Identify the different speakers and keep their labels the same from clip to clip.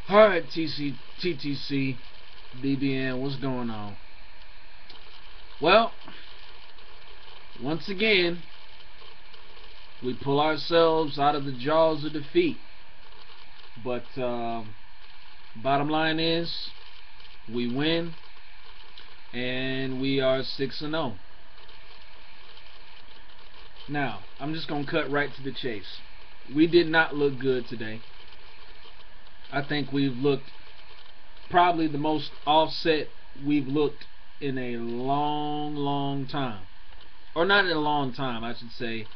Speaker 1: Alright, TTC, BBN, what's going on? Well, once again, we pull ourselves out of the jaws of defeat. But bottom line is, we win, and we are 6-0. Now, I'm just going to cut right to the chase. We did not look good today. I think we've looked probably the most offset we've looked in a long time. Or not in a long time, I should say.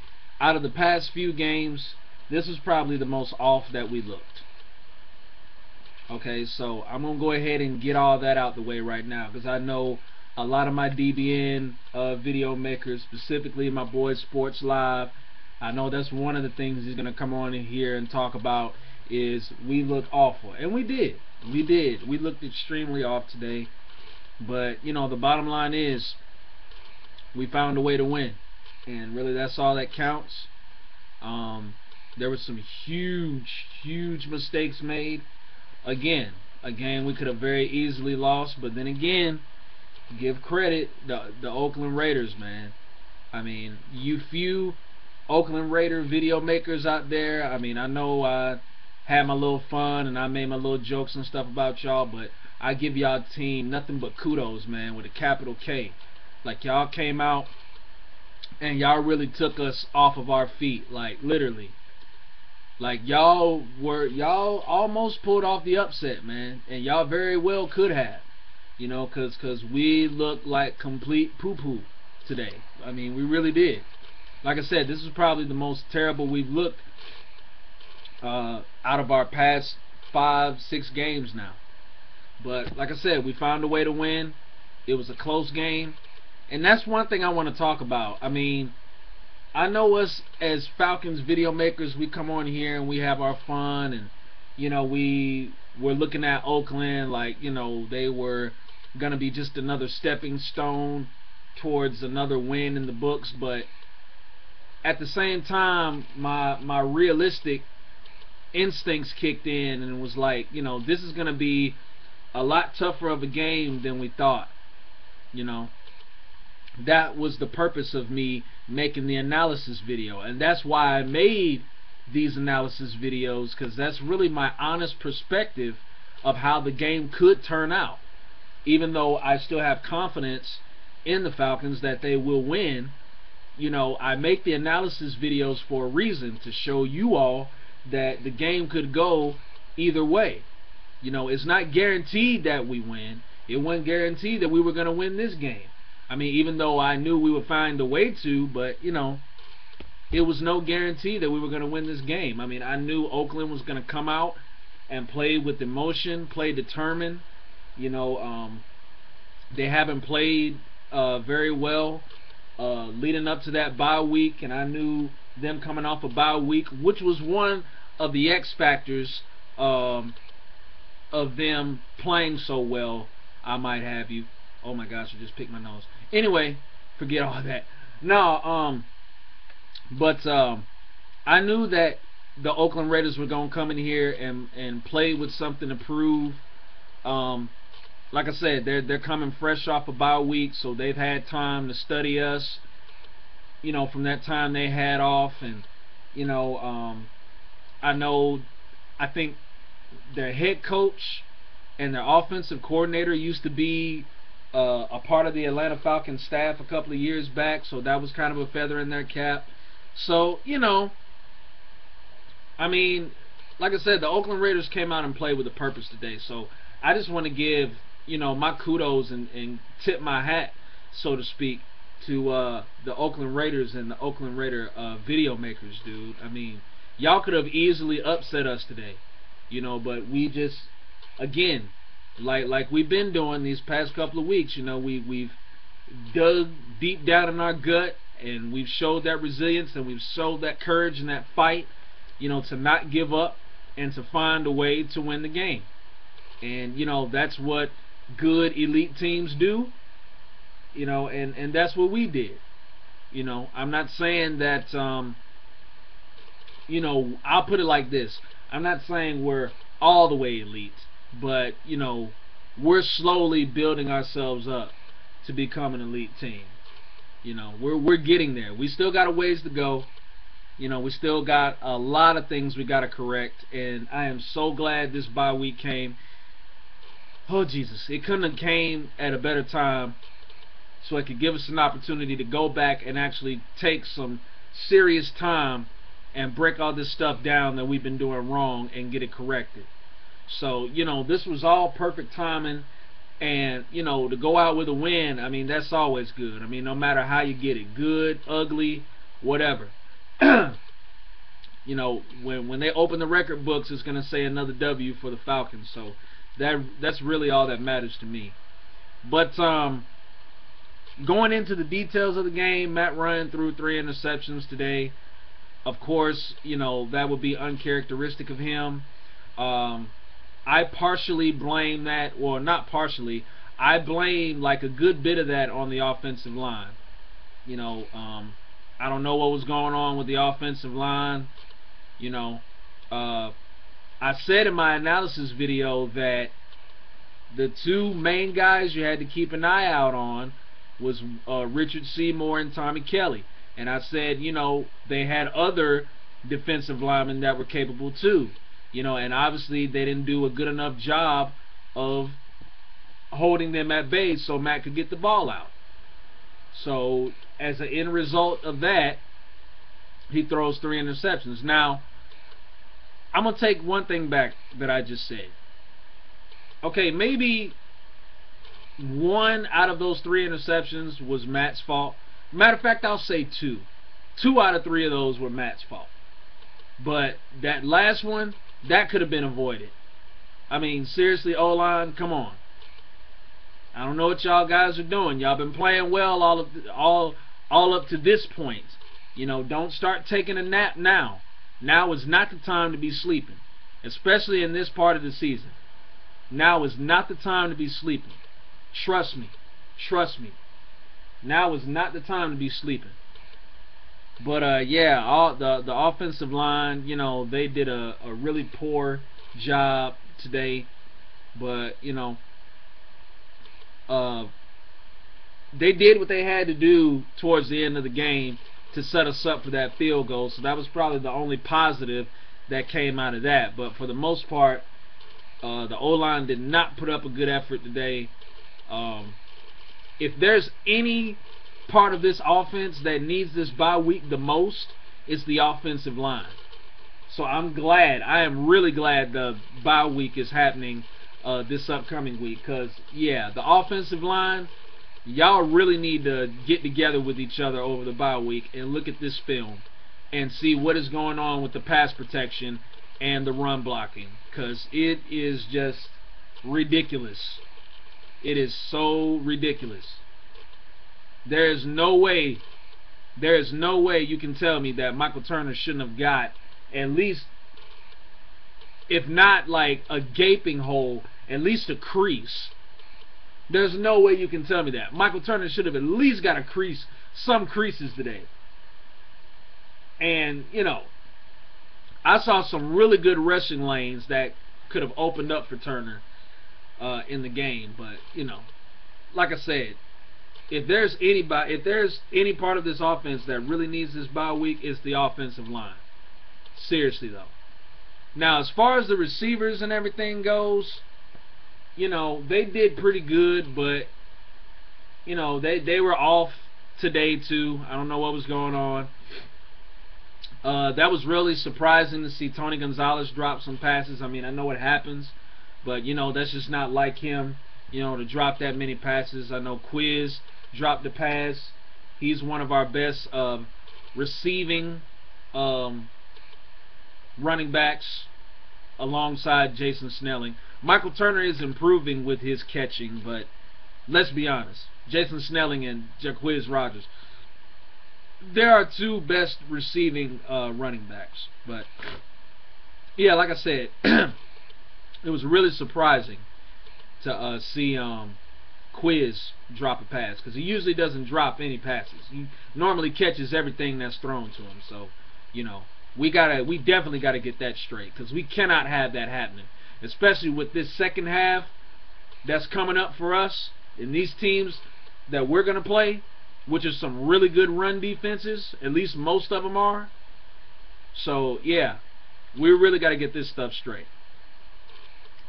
Speaker 1: Out of the past few games, this was probably the most off that we looked. Okay, so I'm going to go ahead and get all that out the way right now, because I know a lot of my DBN video makers, specifically my boy Sports Live, I know that's one of the things he's going to come on in here and talk about, is we look awful. And we did. We looked extremely off today. But, you know, the bottom line is we found a way to win. And really that's all that counts. There were some huge mistakes made. Again, we could have very easily lost. But then again, give credit the Oakland Raiders, man. I mean, you few Oakland Raider video makers out there, I mean, I know I had my little fun and I made my little jokes and stuff about y'all, but I give y'all team nothing but kudos, man, with a capital K. Like, y'all came out and y'all really took us off of our feet, like literally. Like, y'all almost pulled off the upset, man, and y'all very well could have, you know, cause we looked like complete poo-poo today. I mean, we really did. Like I said, this is probably the most terrible we've looked out of our past 5-6 games now. But like I said, we found a way to win. It was a close game, and that's one thing I want to talk about. I mean, I know us as Falcons video makers, we come on here and we have our fun, and you know, we're looking at Oakland like, you know, they were gonna be just another stepping stone towards another win in the books. But at the same time, my realistic instincts kicked in and was like, you know, this is going to be a lot tougher of a game than we thought. You know, that was the purpose of me making the analysis video, and that's why I made these analysis videos, because that's really my honest perspective of how the game could turn out. Even though I still have confidence in the Falcons that they will win, you know, I make the analysis videos for a reason, to show you all that the game could go either way. You know, it's not guaranteed that we win. It wasn't guaranteed that we were going to win this game. I mean, even though I knew we would find a way to, but, you know, it was no guarantee that we were going to win this game. I mean, I knew Oakland was going to come out and play with emotion, play determined. You know, they haven't played very well leading up to that bye week, and I knew them coming off a bye week, which was one of the X factors of them playing so well, I might have you. Oh my gosh, I just picked my nose. Anyway, forget all that. No, but I knew that the Oakland Raiders were going to come in here and play with something to prove. Like I said, they're coming fresh off a bye week, so they've had time to study us, you know, from that time they had off. And you know, I think their head coach and their offensive coordinator used to be a part of the Atlanta Falcons staff a couple of years back, so that was kind of a feather in their cap. So, you know, I mean, like I said, the Oakland Raiders came out and played with a purpose today. So I just want to give, you know, my kudos and tip my hat, so to speak, to the Oakland Raiders and the Oakland Raider video makers, dude. I mean, y'all could have easily upset us today, you know, but we just, again, like we've been doing these past couple of weeks, you know, we've dug deep down in our gut, and we've showed that resilience, and we've showed that courage and that fight, you know, to not give up and to find a way to win the game. And you know, that's what good elite teams do, you know, and that's what we did. You know, I'm not saying that you know, I'll put it like this. I'm not saying we're all the way elite, but you know, we're slowly building ourselves up to become an elite team. You know, we're getting there. We still got a ways to go. You know, we still got a lot of things we got to correct, and I am so glad this bye week came. Oh Jesus, it couldn't have came at a better time, so it could give us an opportunity to go back and actually take some serious time and break all this stuff down that we've been doing wrong and get it corrected. So, you know, this was all perfect timing, and, you know, to go out with a win, I mean, that's always good. I mean, no matter how you get it, good, ugly, whatever. You know, when they open the record books, it's going to say another W for the Falcons, so that's really all that matters to me. But going into the details of the game, Matt Ryan threw 3 interceptions today. Of course, you know, that would be uncharacteristic of him. I partially blame that, well, not partially, I blame like a good bit of that on the offensive line. You know, I don't know what was going on with the offensive line. You know, I said in my analysis video that the 2 main guys you had to keep an eye out on was Richard Seymour and Tommy Kelly. And I said, you know, they had other defensive linemen that were capable too. You know, and obviously they didn't do a good enough job of holding them at bay so Matt could get the ball out. So as an end result of that, he throws 3 interceptions. Now, I'm going to take one thing back that I just said. Okay, maybe 1 out of those 3 interceptions was Matt's fault. Matter of fact, I'll say 2. 2 out of 3 of those were Matt's fault. But that last one, that could have been avoided. I mean, seriously, O-line, come on. I don't know what y'all guys are doing. Y'all been playing well all up to this point. You know, don't start taking a nap now. Now is not the time to be sleeping, especially in this part of the season. Now is not the time to be sleeping. Trust me. Trust me. Now is not the time to be sleeping. But yeah, the offensive line, you know, they did a really poor job today. But, you know, they did what they had to do towards the end of the game to set us up for that field goal. So that was probably the only positive that came out of that. But for the most part, the O-line did not put up a good effort today. If there's any part of this offense that needs this bye week the most, it's the offensive line. So I'm glad, I am really glad the bye week is happening this upcoming week, because yeah, the offensive line, y'all really need to get together with each other over the bye week and look at this film and see what is going on with the pass protection and the run blocking, because it is just ridiculous. It is so ridiculous. There is no way you can tell me that Michael Turner shouldn't have got at least, if not like a gaping hole, at least a crease. There's no way you can tell me that. Michael Turner should have at least got a crease, some creases today. And, you know, I saw some really good rushing lanes that could have opened up for Turner in the game. But, you know, like I said, if there's any part of this offense that really needs this bye week, it's the offensive line. Seriously though. Now, as far as the receivers and everything goes, you know, they did pretty good, but you know, they were off today too. I don't know what was going on. That was really surprising to see Tony Gonzalez drop some passes. I mean, I know it happens, but you know, that's just not like him, you know, to drop that many passes. I know Quiz dropped the pass. He's one of our best receiving running backs alongside Jason Snelling. Michael Turner is improving with his catching, but let's be honest, Jason Snelling and Jaquiz Rogers, there are 2 best receiving running backs. But yeah, like I said, it was really surprising to see Quiz drop a pass, because he usually doesn't drop any passes. He normally catches everything that's thrown to him. So, you know, we definitely gotta get that straight, because we cannot have that happening. especially with this second half that's coming up for us and these teams that we're going to play, which is some really good run defenses. At least most of them are. So yeah, we really got to get this stuff straight.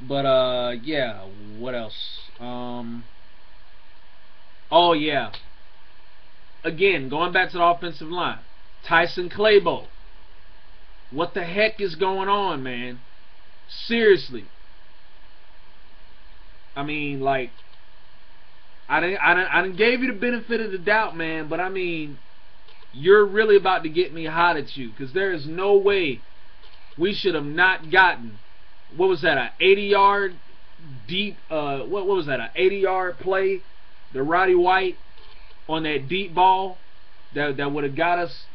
Speaker 1: But yeah, what else? Oh yeah, again, going back to the offensive line, Tyson Clabo. What the heck is going on, man? Seriously. I mean, like, I didn't gave you the benefit of the doubt, man, but I mean, you're really about to get me hot at you, because there is no way we should have not gotten, what was that, an 80-yard deep, what was that, an 80-yard play, the Roddy White on that deep ball that would have got us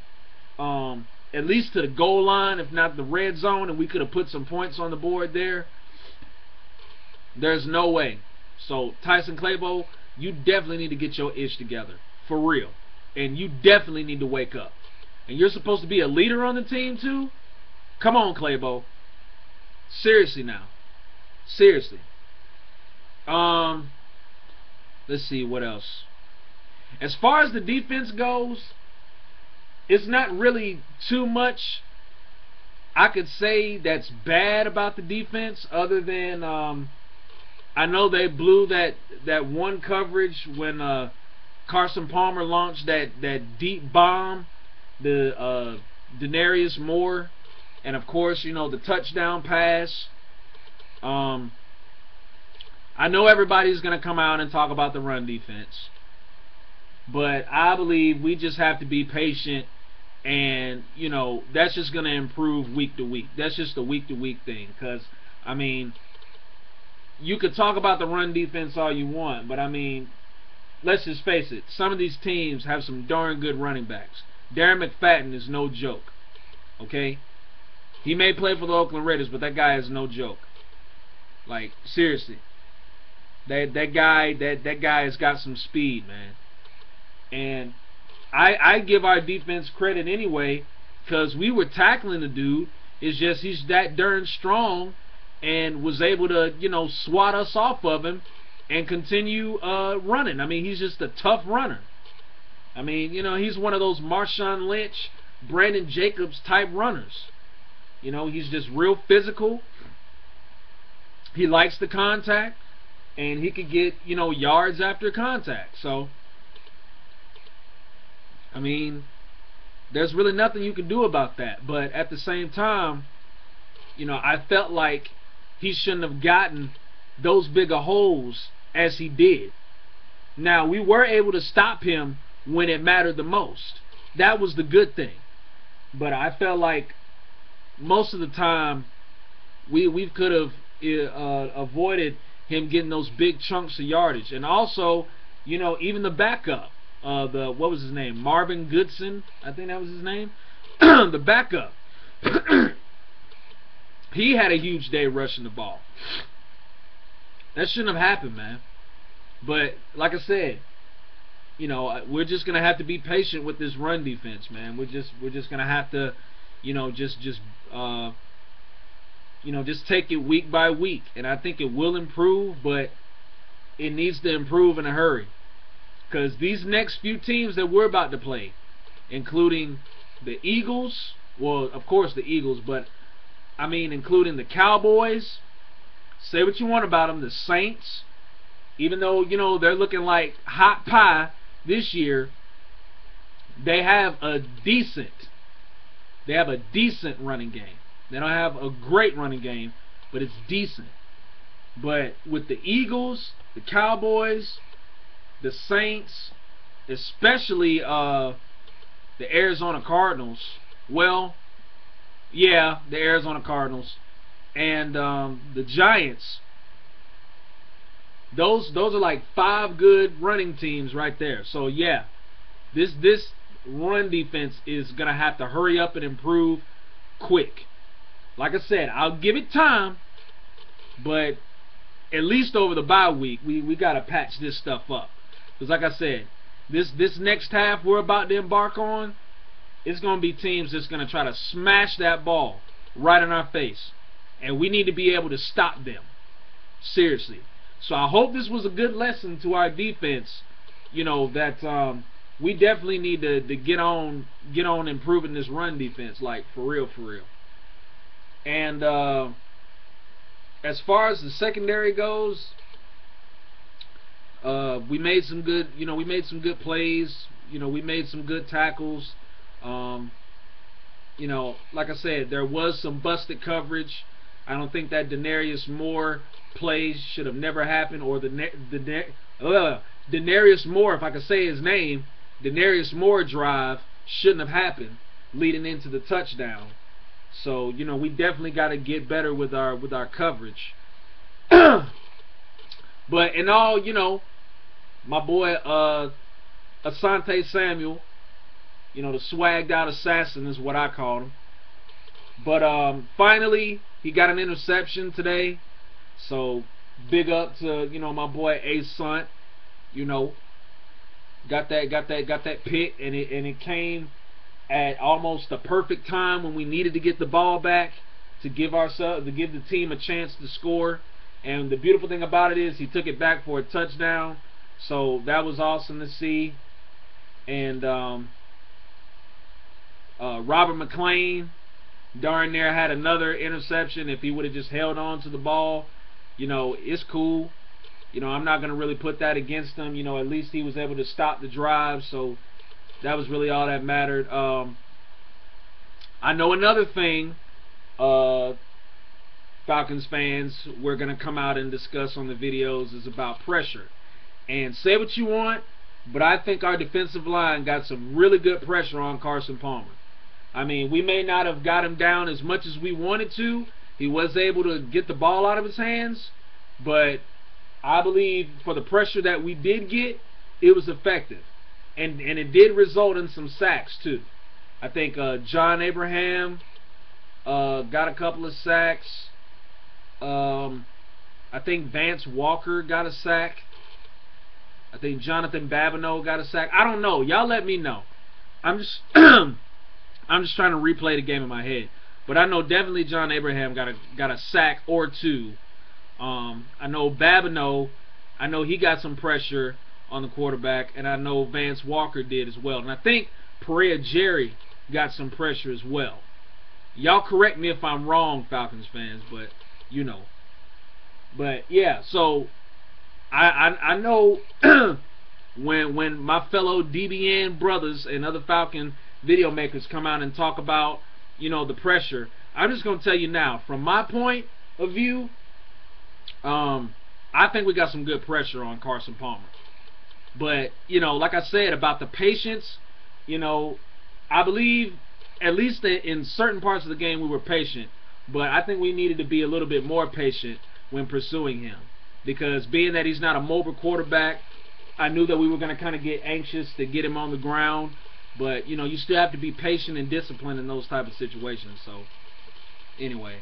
Speaker 1: at least to the goal line, if not the red zone, and we could have put some points on the board there. There's no way. So Tyson Clabo, you definitely need to get your ish together, for real, and you definitely need to wake up. And you're supposed to be a leader on the team too. Come on, Clabo. Seriously now. Seriously. Let's see what else. As far as the defense goes, it's not really too much I could say that's bad about the defense, other than I know they blew that one coverage when Carson Palmer launched that deep bomb, the Denarius Moore, and of course, you know, the touchdown pass. I know everybody's going to come out and talk about the run defense, but I believe we just have to be patient, and, you know, that's just going to improve week to week. That's just a week-to-week thing, because, I mean, you could talk about the run defense all you want, but, I mean, let's just face it, some of these teams have some darn good running backs. Darren McFadden is no joke, okay? He may play for the Oakland Raiders, but that guy is no joke. Like, seriously. That guy has got some speed, man. And I give our defense credit anyway, because we were tackling the dude. It's just he's that darn strong and was able to, you know, swat us off of him and continue running. I mean, he's just a tough runner. I mean, you know, he's one of those Marshawn Lynch, Brandon Jacobs type runners. You know, he's just real physical. He likes the contact, and he could get, you know, yards after contact. So, I mean, there's really nothing you can do about that. But at the same time, you know, I felt like he shouldn't have gotten those bigger holes as he did. Now, we were able to stop him when it mattered the most. That was the good thing. But I felt like most of the time we could have avoided him getting those big chunks of yardage. And also, you know, even the backup, what was his name? Marvin Goodson, I think that was his name. The backup. He had a huge day rushing the ball. That shouldn't have happened, man. But like I said, you know, we're just gonna have to be patient with this run defense, man. We're just gonna have to, you know, just take it week by week, and I think it will improve, but it needs to improve in a hurry, because these next few teams that we're about to play, including the Eagles, well, of course the Eagles, but I mean including the Cowboys, say what you want about them, the Saints, even though, you know, they're looking like hot pie this year, they have a decent running game. They don't have a great running game, but it's decent. But with the Eagles, the Cowboys, the Saints, especially the Arizona Cardinals, well, yeah, the Arizona Cardinals, and the Giants, those are like 5 good running teams right there. So yeah, this run defense is gonna have to hurry up and improve quick. Like I said, I'll give it time, but at least over the bye week, we gotta patch this stuff up. Because like I said, this next half we're about to embark on, it's gonna be teams that's gonna try to smash that ball right in our face. and we need to be able to stop them. Seriously. So I hope this was a good lesson to our defense, you know, that we definitely need to get on improving this run defense, like for real. And as far as the secondary goes, we made some good, we made some good plays, we made some good tackles. Like I said, there was some busted coverage. I don't think that Denarius Moore play should have never happened, or Denarius Moore, if I could say his name, Denarius Moore drive shouldn't have happened leading into the touchdown. So, we definitely got to get better with our coverage. But in all, my boy Asante Samuel, the swagged out assassin is what I called him. But finally, he got an interception today. So big up to my boy Asante. Got that pick, and it came at almost the perfect time when we needed to get the ball back to give the team a chance to score. And the beautiful thing about it is he took it back for a touchdown. So that was awesome to see. And Robert McClain darn near had another interception. If he would have just held on to the ball, it's cool. I'm not going to really put that against him. At least he was able to stop the drive, so that was really all that mattered. I know another thing, Falcons fans, we're going to come out and discuss on the videos is about pressure. And say what you want, but I think our defensive line got some really good pressure on Carson Palmer. I mean, we may not have got him down as much as we wanted to. He was able to get the ball out of his hands, but I believe for the pressure that we did get, it was effective. And it did result in some sacks too. I think John Abraham got a couple of sacks. I think Vance Walker got a sack. I think Jonathan Babineau got a sack. I don't know. Y'all let me know. I'm just I'm just trying to replay the game in my head. But I know definitely John Abraham got a sack or two. I know Babineau, I know he got some pressure on the quarterback, and I know Vance Walker did as well. And I think Perea Jerry got some pressure as well. Y'all correct me if I'm wrong, Falcons fans, but But yeah, so I know when my fellow DBN brothers and other Falcon video makers come out and talk about the pressure, I'm just gonna tell you now, from my point of view, I think we got some good pressure on Carson Palmer. But like I said about the patience, I believe at least in certain parts of the game we were patient, but I think we needed to be a little bit more patient when pursuing him, because being that he's not a mobile quarterback, I knew that we were going to kind of get anxious to get him on the ground. But you still have to be patient and disciplined in those type of situations. So anyway,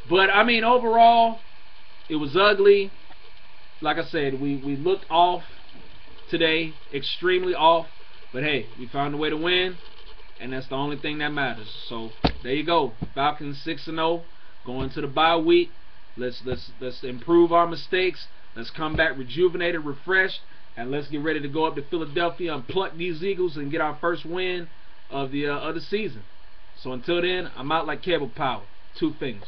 Speaker 1: but I mean, overall it was ugly. Like I said, we looked off today, extremely off, but hey, we found a way to win, and that's the only thing that matters. So there you go, Falcons 6-0 going to the bye week. Let's improve our mistakes. Let's come back rejuvenated, refreshed, and let's get ready to go up to Philadelphia and pluck these Eagles and get our first win of the season. So until then, I'm out like cable power. 2 fingers.